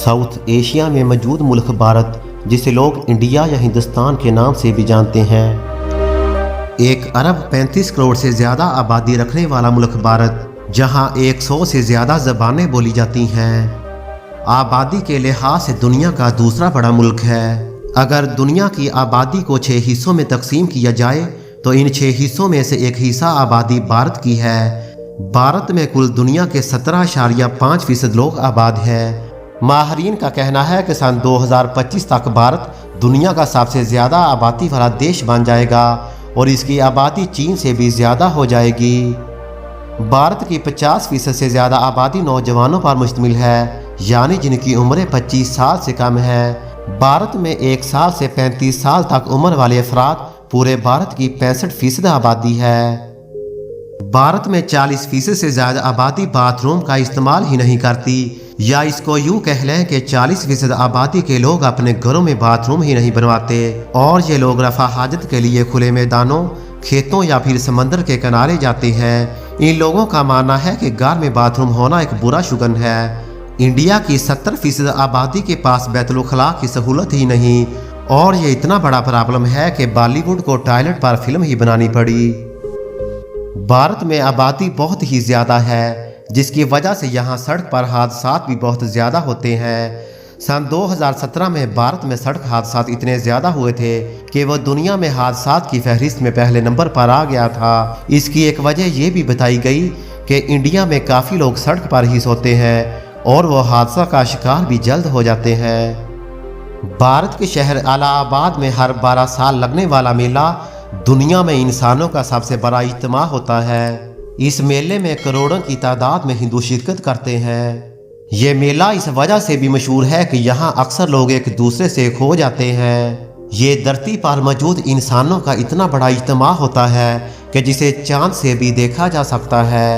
South Asia में मौजूद मुल्क भारत, जिसे लोग इंडिया या हिंदुस्तान के नाम से भी जानते हैं। 1 अरब 35 करोड़ से ज़्यादा आबादी रखने वाला मुल्क भारत, जहां 100 से ज़्यादा ज़बानें बोली जाती हैं। आबादी के लिहाज से दुनिया का दूसरा बड़ा मुल्क है। अगर दुनिया की आबादी को 6 हिस्सों में तकसीम किया जाए तो इन 6 हिस्सों में से एक हिस्सा आबादी भारत की है। भारत में कुल दुनिया के 17.5% लोग आबाद हैं। माहरीन का कहना है कि सन 2025 तक भारत दुनिया का सबसे ज़्यादा आबादी वाला देश बन जाएगा और इसकी आबादी चीन से भी ज़्यादा हो जाएगी। भारत की 50% से ज़्यादा आबादी नौजवानों पर मुश्तमिल है, यानी जिनकी उम्रें 25 साल से कम है। भारत में 1 साल से 35 साल तक उम्र वाले अफराद पूरे भारत की 65% आबादी है। भारत में 40% से ज़्यादा आबादी बाथरूम का इस्तेमाल ही नहीं करती, या इसको यूँ कह लें कि 40% आबादी के लोग अपने घरों में बाथरूम ही नहीं बनवाते, और ये लोग रफा हाजत के लिए खुले मैदानों, खेतों या फिर समंदर के किनारे जाते हैं। इन लोगों का मानना है कि घर में बाथरूम होना एक बुरा शुगन है। इंडिया की 70% आबादी के पास बैतुल खुला की सहूलत ही नहीं, और ये इतना बड़ा प्रॉब्लम है कि बॉलीवुड को टॉयलेट पर फिल्म ही बनानी पड़ी। भारत में आबादी बहुत ही ज़्यादा है, जिसकी वजह से यहाँ सड़क पर हादसा भी बहुत ज़्यादा होते हैं। सन 2017 में भारत में सड़क हादसा इतने ज़्यादा हुए थे कि वह दुनिया में हादसा की फहरिस्त में पहले नंबर पर आ गया था। इसकी एक वजह ये भी बताई गई कि इंडिया में काफ़ी लोग सड़क पर ही सोते हैं और वो हादसा का शिकार भी जल्द हो जाते हैं। भारत के शहर इलाहाबाद में हर 12 साल लगने वाला मेला दुनिया में इंसानों का सबसे बड़ा इज्तिमा होता है। इस मेले में करोड़ों की तादाद में हिंदू शिरकत करते हैं। ये मेला इस वजह से भी मशहूर है कि यहाँ अक्सर लोग एक दूसरे से खो जाते हैं। ये धरती पर मौजूद इंसानों का इतना बड़ा इज्तिमा होता है कि जिसे चांद से भी देखा जा सकता है।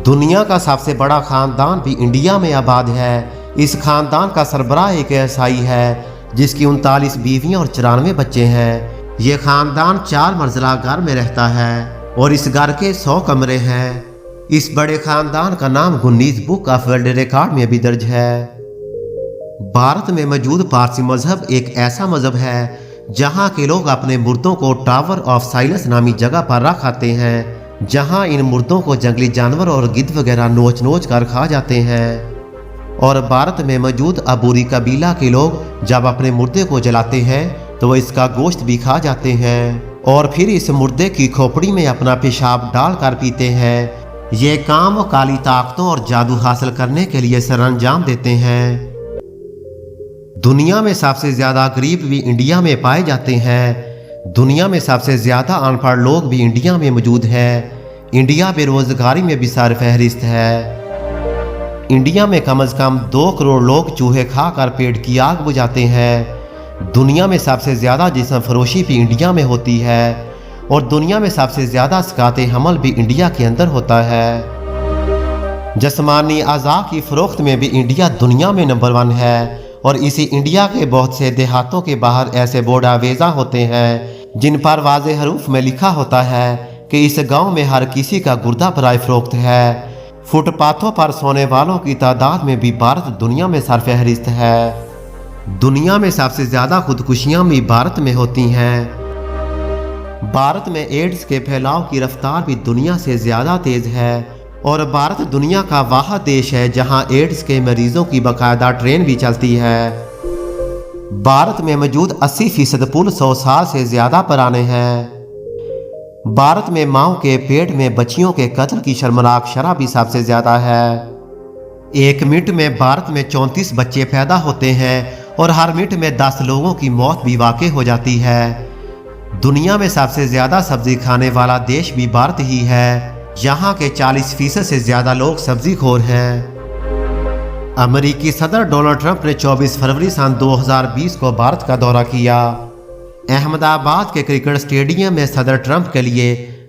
दुनिया का सबसे बड़ा खानदान भी इंडिया में आबाद है। इस खानदान का सरबराह एक ईसाई है जिसकी 39 बीवियां और 94 बच्चे हैं। ये खानदान 4 मंजिला घर में रहता है और इस घर के 100 कमरे हैं। इस बड़े खानदान का नाम Guinness book of world record में भी दर्ज है। भारत में मौजूद पारसी मजहब एक ऐसा मजहब है जहाँ के लोग अपने मुर्दों को टावर ऑफ साइलेंस नामी जगह पर रख आते हैं, जहाँ इन मुर्दों को जंगली जानवर और गिद्ध वगैरह नोच नोच कर खा जाते हैं। और भारत में मौजूद अबूरी कबीला के लोग जब अपने मुर्दे को जलाते हैं तो वह इसका गोश्त भी खा जाते हैं और फिर इस मुर्दे की खोपड़ी में अपना पेशाब डाल कर पीते हैं। ये काम वो काली ताकतों और जादू हासिल करने के लिए सरंजाम देते हैं। दुनिया में सबसे ज़्यादा गरीब भी इंडिया में पाए जाते हैं। दुनिया में सबसे ज़्यादा अनपढ़ लोग भी इंडिया में मौजूद हैं। इंडिया बेरोजगारी में भी सरफहरिस्त है। इंडिया में कम से कम 2 करोड़ लोग चूहे खाकर पेट की आग बुझाते हैं। दुनिया में सबसे ज़्यादा जिस्म फरोशी भी इंडिया में होती है और दुनिया में सबसे ज़्यादा सकाते हमल भी इंडिया के अंदर होता है। जिस्मानी अज़ा की फ़रोख्त में भी इंडिया दुनिया में नंबर 1 है और इसी इंडिया के बहुत से देहातों के बाहर ऐसे बोर्ड आवेज़ा होते हैं जिन पर वाज़े हरूफ में लिखा होता है कि इस गाँव में हर किसी का गुर्दा बराए फ़रोख्त है। फुटपाथों पर सोने वालों की तादाद में भी भारत दुनिया में सरफहरिस्त है। दुनिया में सबसे ज़्यादा खुदकुशियाँ भी भारत में होती हैं। भारत में एड्स के फैलाव की रफ्तार भी दुनिया से ज़्यादा तेज़ है और भारत दुनिया का वाहिद देश है जहां एड्स के मरीजों की बाकायदा ट्रेन भी चलती है। भारत में मौजूद 80% पुल 100 साल से ज़्यादा पुराने हैं। भारत में माओ के पेट में बच्चियों के कत्ल की शर्मनाक शरह भी सबसे ज़्यादा है। 1 मिनट में भारत में 34 बच्चे पैदा होते हैं और हर मिनट में 10 लोगों की मौत भी वाक़ई हो जाती है। दुनिया में सबसे ज़्यादा सब्जी खाने वाला देश भी भारत ही है। यहाँ के 40% से ज़्यादा लोग सब्जी खोर हैं। अमेरिकी सदर डोनाल्ड ट्रंप ने 24 फरवरी सन 2020 को भारत का दौरा किया। अहमदाबाद के क्रिकेट स्टेडियम में सदर ट्रंप के लिए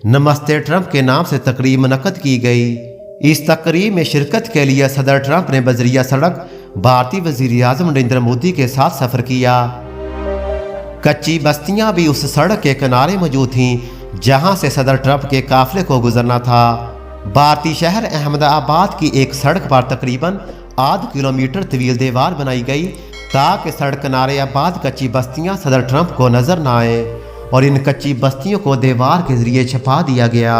नमस्ते ट्रंप के नाम से तकरीब मुनक्कद की गई। इस तकरीब में शिरकत के लिए सदर ट्रंप ने बजरिया सड़क भारतीय वज़ीर आज़म नरेंद्र मोदी के साथ सफ़र किया। कच्ची बस्तियां भी उस सड़क के किनारे मौजूद थीं जहां से सदर ट्रंप के काफिले को गुजरना था। भारतीय शहर अहमदाबाद की एक सड़क पर तकरीबन आध किलोमीटर तवील दीवार बनाई गई ताकि सड़क किनारे आबाद कच्ची बस्तियां सदर ट्रंप को नजर न आए और इन कच्ची बस्तियों को दीवार के जरिए छपा दिया गया।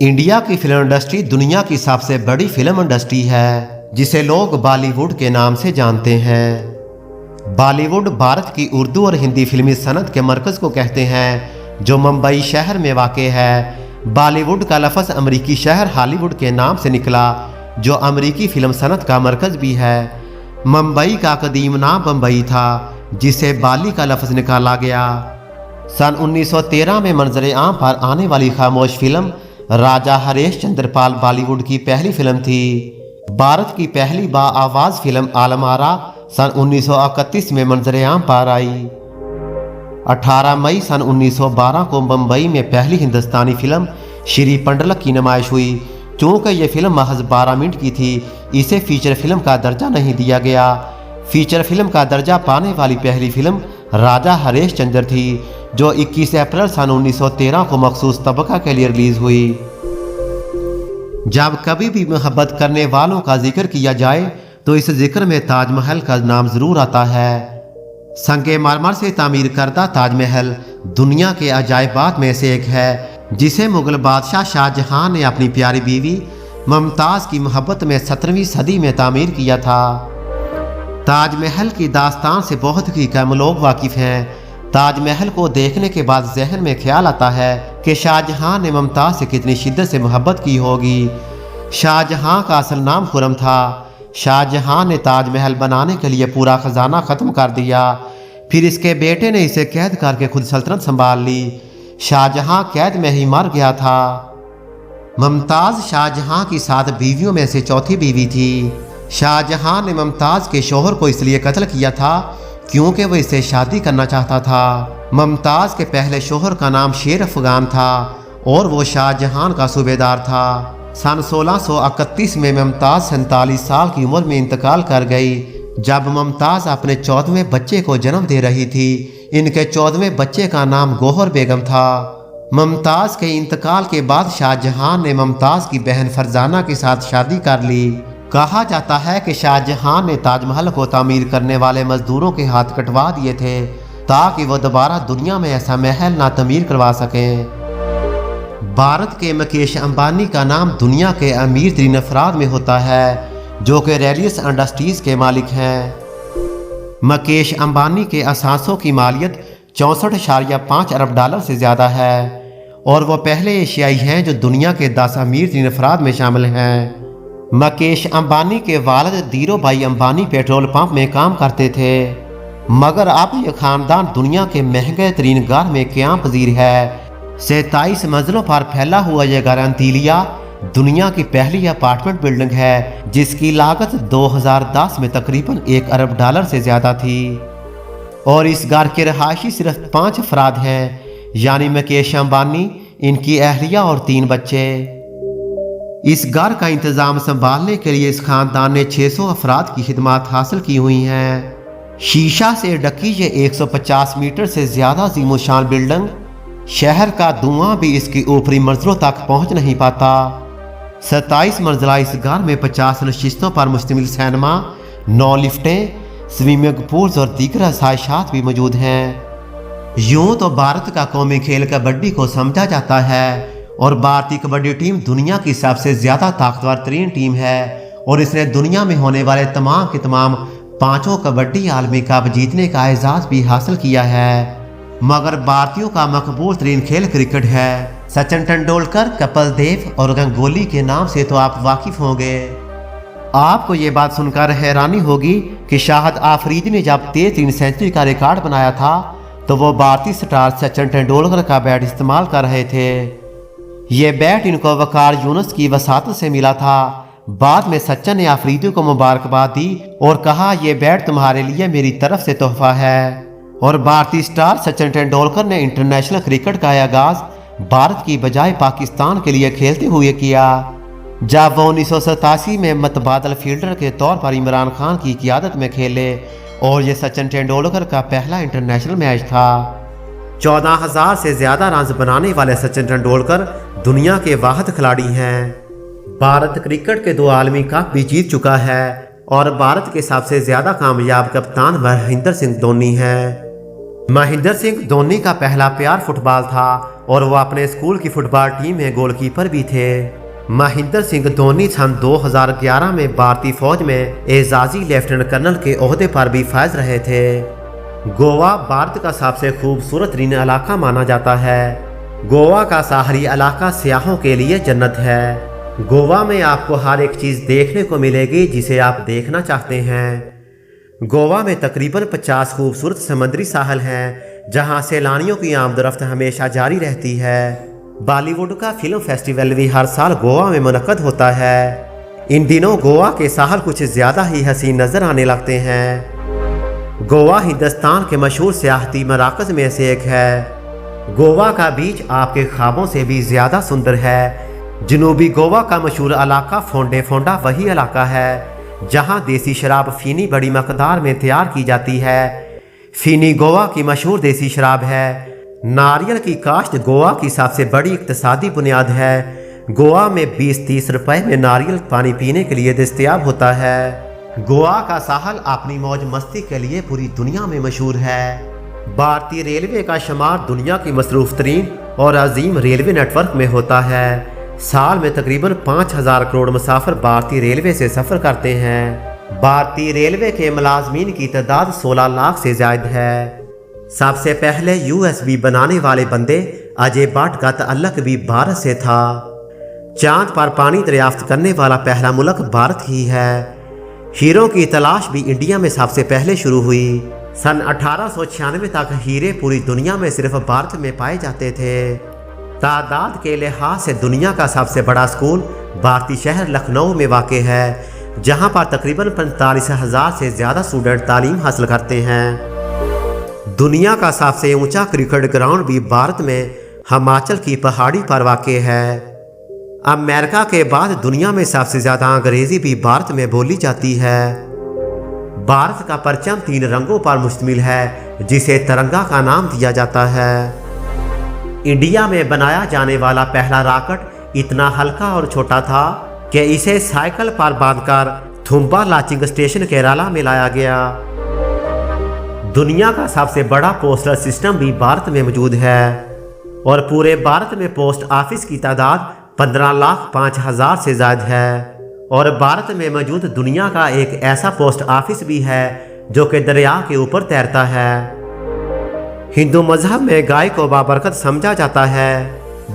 इंडिया की फिल्म इंडस्ट्री दुनिया की सबसे बड़ी फिल्म इंडस्ट्री है, जिसे लोग बॉलीवुड के नाम से जानते हैं। बॉलीवुड भारत की उर्दू और हिंदी फिल्मी सनत के मरकज़ को कहते हैं, जो मुंबई शहर में वाक़ है। बॉलीवुड का लफ्ज़ अमरीकी शहर हॉलीवुड के नाम से निकला, जो अमरीकी फिल्म सनत का मरकज़ भी है। मुंबई का कदीम नाम बम्बई था, जिसे बाली का लफ्ज़ निकाला गया। सन 1913 में मंजर आम पर आने वाली खामोश फिल्म राजा हरीश चंद्र पाल बॉलीवुड की पहली फिल्म थी। भारत की पहली आवाज़ फिल्म आलमारा सन 1931 में मंजर आम पर आई। 18 मई सन 1912 को मुंबई में पहली हिंदुस्तानी फिल्म श्री पंडलक की नुमाइश हुई। चूँकि यह फिल्म महज 12 मिनट की थी, इसे फीचर फिल्म का दर्जा नहीं दिया गया। फीचर फिल्म का दर्जा पाने वाली पहली फिल्म राजा हरीश चंद्र थी, जो 21 अप्रैल सन 1913 को मखसूस तबका के लिए रिलीज हुई। जब कभी भी मोहब्बत करने वालों का जिक्र किया जाए तो इस जिक्र में ताजमहल का नाम जरूर आता है। संगे मरमर से तामीर करदा ताजमहल दुनिया के अजायबात में से एक है, जिसे मुगल बादशाह शाहजहां ने अपनी प्यारी बीवी मुमताज़ की मोहब्बत में 17वीं सदी में तामीर किया था। ताजमहल की दास्तान से बहुत ही कम लोग वाकिफ़ हैं। ताजमहल को देखने के बाद जहन में ख्याल आता है कि शाहजहां ने मुमताज़ से कितनी शिद्दत से मोहब्बत की होगी। शाहजहां का असल नाम खुरम था। शाहजहां ने ताजमहल बनाने के लिए पूरा खजाना ख़त्म कर दिया, फिर इसके बेटे ने इसे कैद करके खुद सल्तनत संभाल ली। शाहजहां कैद में ही मर गया था। मुमताज़ शाहजहां की 7 बीवियों में से चौथी बीवी थी। शाहजहां ने मुमताज़ के शोहर को इसलिए कत्ल किया था क्योंकि वो इससे शादी करना चाहता था। मुमताज़ के पहले शोहर का नाम शेर अफगान था और वो शाहजहां का सूबेदार था। सन 1631 में मुमताज़ 47 साल की उम्र में इंतकाल कर गई। जब मुमताज़ अपने 14वें बच्चे को जन्म दे रही थी, इनके 14वें बच्चे का नाम गौहर बेगम था। मुमताज़ के इंतकाल के बाद शाहजहां ने मुमताज़ की बहन फरजाना के साथ शादी कर ली। कहा जाता है कि शाहजहां ने ताजमहल को तामीर करने वाले मजदूरों के हाथ कटवा दिए थे ताकि वो दोबारा दुनिया में ऐसा महल ना तामीर करवा सकें। भारत के मुकेश अंबानी का नाम दुनिया के अमीर तरीन अफराद में होता है, जो कि रिलायंस इंडस्ट्रीज़ के मालिक हैं। मुकेश अंबानी के असासों की मालियत 64.5 अरब डॉलर से ज़्यादा है और वो पहले एशियाई हैं जो दुनिया के 10 अमीर तरीन अफराद में शामिल हैं। मुकेश अंबानी के वालिद धीरू भाई अंबानी पेट्रोल पंप में काम करते थे, मगर अब यह ख़ानदान दुनिया के महंगे तरीन घर में क़याम पजीर है। 27 मंजिलों पर फैला हुआ यह घर अंतीलिया दुनिया की पहली अपार्टमेंट बिल्डिंग है, जिसकी लागत 2010 में तकरीबन 1 अरब डॉलर से ज़्यादा थी और इस घर के रहायशी सिर्फ 5 अफराद हैं, यानी मुकेश अंबानी, इनकी अहलिया और 3 बच्चे। इस घर का इंतज़ाम संभालने के लिए इस खानदान ने 600 अफराद की खिदमत हासिल की हुई हैं। शीशा से ढकी ये 150 मीटर से ज़्यादा ज़ीमोशान बिल्डिंग, शहर का धुआं भी इसकी ऊपरी मंजिलों तक पहुंच नहीं पाता। 27 मंजिला इस घर में 50 नशिस्तों पर मुश्तमिल सिनेमा, 9 लिफ्टें, स्विमिंग पूल्स और दीगर आसाइशात भी मौजूद हैं। यूं तो भारत का कौमी खेल कबड्डी को समझा जाता है और भारतीय कबड्डी टीम दुनिया की सबसे ज़्यादा ताकतवर तरीन टीम है और इसने दुनिया में होने वाले तमाम के तमाम 5 कबड्डी आलमी कप जीतने का एजाज़ भी हासिल किया है। मगर भारतीयों का मकबूल तरीन खेल क्रिकेट है। सचिन तेंदुलकर, कपिल देव और गंगोली के नाम से तो आप वाकिफ होंगे। आपको ये बात सुनकर हैरानी होगी कि शाहिद आफरीदी ने जब 3 सेंचुरी का रिकॉर्ड बनाया था तो वो भारतीय स्टार सचिन तेंदुलकर का बैट इस्तेमाल कर रहे थे। ये बैट इनको वकार यूनुस की वसात से मिला था। बाद में सचिन ने आफरीदी को मुबारकबाद दी और कहा, ये बैट तुम्हारे लिए मेरी तरफ से तोहफा है। और भारतीय स्टार सचिन तेंदुलकर ने इंटरनेशनल क्रिकेट का आगाज भारत की बजाय पाकिस्तान के लिए खेलते हुए किया, जब वो 1987 में मतबादल फील्डर के तौर पर इमरान खान की क़ियादत में खेले और ये सचिन तेंदुलकर का पहला इंटरनेशनल मैच था। 14,000 से ज़्यादा रन बनाने वाले सचिन तेंदुलकर दुनिया के वाहिद खिलाड़ी हैं। भारत क्रिकेट के 2 आलमी कप भी जीत चुका है और भारत के सबसे ज्यादा कामयाब कप्तान महेंद्र सिंह धोनी है। महेंद्र सिंह धोनी का पहला प्यार फुटबॉल था और वो अपने स्कूल की फुटबॉल टीम में गोलकीपर भी थे। महेंद्र सिंह धोनी सन 2011 में भारतीय फौज में एजाजी लेफ्टिनेंट कर्नल के ओहदे पर भी फायज रहे थे। गोवा भारत का सबसे खूबसूरत इलाका माना जाता है। गोवा का साहरी इलाका सियाहों के लिए जन्नत है। गोवा में आपको हर एक चीज़ देखने को मिलेगी जिसे आप देखना चाहते हैं। गोवा में तकरीबन 50 खूबसूरत समुद्री साहल हैं जहां सैलानियों की आमदरफ्त हमेशा जारी रहती है। बॉलीवुड का फिल्म फेस्टिवल भी हर साल गोवा में मुनक्कद होता है। इन दिनों गोवा के साहल कुछ ज़्यादा ही हसीन नज़र आने लगते हैं। गोवा हिंदुस्तान के मशहूर सियाहती मराकज़ में से एक है। गोवा का बीच आपके ख्वाबों से भी ज़्यादा सुंदर है। जनूबी गोवा का मशहूर इलाका फोंडे फोंडा वही इलाका है जहां देसी शराब फीनी बड़ी मकदार में तैयार की जाती है। फीनी गोवा की मशहूर देसी शराब है। नारियल की काश्त गोवा की सबसे बड़ी इक्तिसादी बुनियाद है। गोवा में 20-30 रुपए में नारियल पानी पीने के लिए दस्तयाब होता है। गोवा का साहल अपनी मौज मस्ती के लिए पूरी दुनिया में मशहूर है। भारतीय रेलवे का शुमार दुनिया की मसरूफ तरीन और अजीम रेलवे नेटवर्क में होता है। साल में तकरीबन 5000 करोड़ मुसाफिर भारतीय रेलवे से सफ़र करते हैं। भारतीय रेलवे के मुलाजमीन की तादाद 16 लाख से ज़्यादा है। सबसे पहले USB बनाने वाले बंदे अजय भट्ट का तअल्लुक भी भारत से था। चांद पर पानी दरियाफ्त करने वाला पहला मुल्क भारत ही है। हीरों की तलाश भी इंडिया में सबसे पहले शुरू हुई। सन 1896 तक हीरे पूरी दुनिया में सिर्फ भारत में पाए जाते थे। तादाद के लिहाज से दुनिया का सबसे बड़ा स्कूल भारतीय शहर लखनऊ में वाक़ है जहां पर तकरीबन 45,000 से ज़्यादा स्टूडेंट तालीम हासिल करते हैं। दुनिया का सबसे ऊंचा क्रिकेट ग्राउंड भी भारत में हिमाचल की पहाड़ी पर वाक़ है। अमेरिका के बाद दुनिया में सबसे ज़्यादा अंग्रेज़ी भी भारत में बोली जाती है। भारत का परचम 3 रंगों पर मुश्तमिल है जिसे तिरंगा का नाम दिया जाता है। इंडिया में बनाया जाने वाला पहला रॉकेट इतना हल्का और छोटा था कि इसे साइकिल पर बांधकर थुम्बा लॉन्चिंग स्टेशन केरला में लाया गया। दुनिया का सबसे बड़ा पोस्टल सिस्टम भी भारत में मौजूद है और पूरे भारत में पोस्ट ऑफिस की तादाद 15,05,000 से ज़्यादा है। और भारत में मौजूद दुनिया का एक ऐसा पोस्ट ऑफिस भी है जो कि दरिया के ऊपर तैरता है। हिंदू मजहब में गाय को बाबरकत समझा जाता है।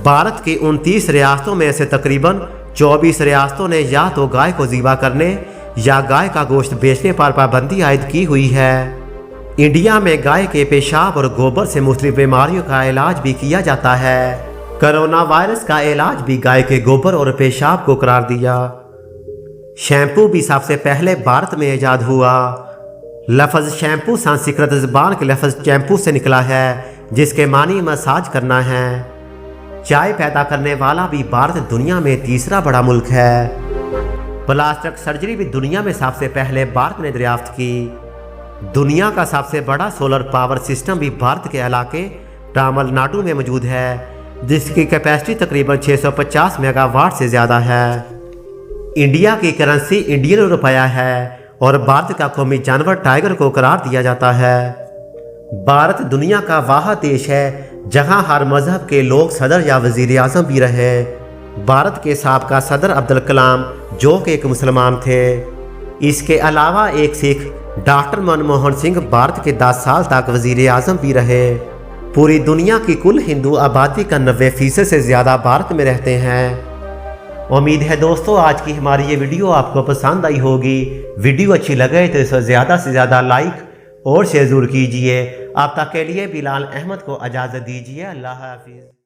भारत की 29 रियासतों में से तकरीबन 24 रियासतों ने या तो गाय को ज़िबा करने या गाय का गोश्त बेचने पर पाबंदी आयद की हुई है। इंडिया में गाय के पेशाब और गोबर से मुख्तलिफ बीमारियों का इलाज भी किया जाता है। कोरोना वायरस का इलाज भी गाय के गोबर और पेशाब को करार दिया। शैम्पू भी सबसे पहले भारत में ईजाद हुआ। लफ्ज़ शैम्पू संस्कृत ज़बान के लफ्ज़ चैम्पू से निकला है जिसके मानी मसाज करना है। चाय पैदा करने वाला भी भारत दुनिया में तीसरा बड़ा मुल्क है। प्लास्टिक सर्जरी भी दुनिया में सबसे पहले भारत ने दरियाफ्त की। दुनिया का सबसे बड़ा सोलर पावर सिस्टम भी भारत के इलाके तमिलनाडु में मौजूद है जिसकी कैपेसिटी तकरीबन 650 मेगावाट से ज़्यादा है। इंडिया की करेंसी इंडियन रुपया है और भारत का कौमी जानवर टाइगर को करार दिया जाता है। भारत दुनिया का वाहिद देश है जहां हर मजहब के लोग सदर या वजीर आज़म भी रहे। भारत के साबका सदर अब्दुल कलाम जो कि एक मुसलमान थे। इसके अलावा एक सिख डॉक्टर मनमोहन सिंह भारत के 10 साल तक वजीर आज़म भी रहे। पूरी दुनिया की कुल हिंदू आबादी का 90% से ज़्यादा भारत में रहते हैं। उम्मीद है दोस्तों आज की हमारी ये वीडियो आपको पसंद आई होगी। वीडियो अच्छी लगे तो इसे ज़्यादा से ज़्यादा लाइक और शेयर ज़रूर कीजिए। अब तक के लिए बिलाल अहमद को इजाज़त दीजिए। अल्लाह हाफिज़।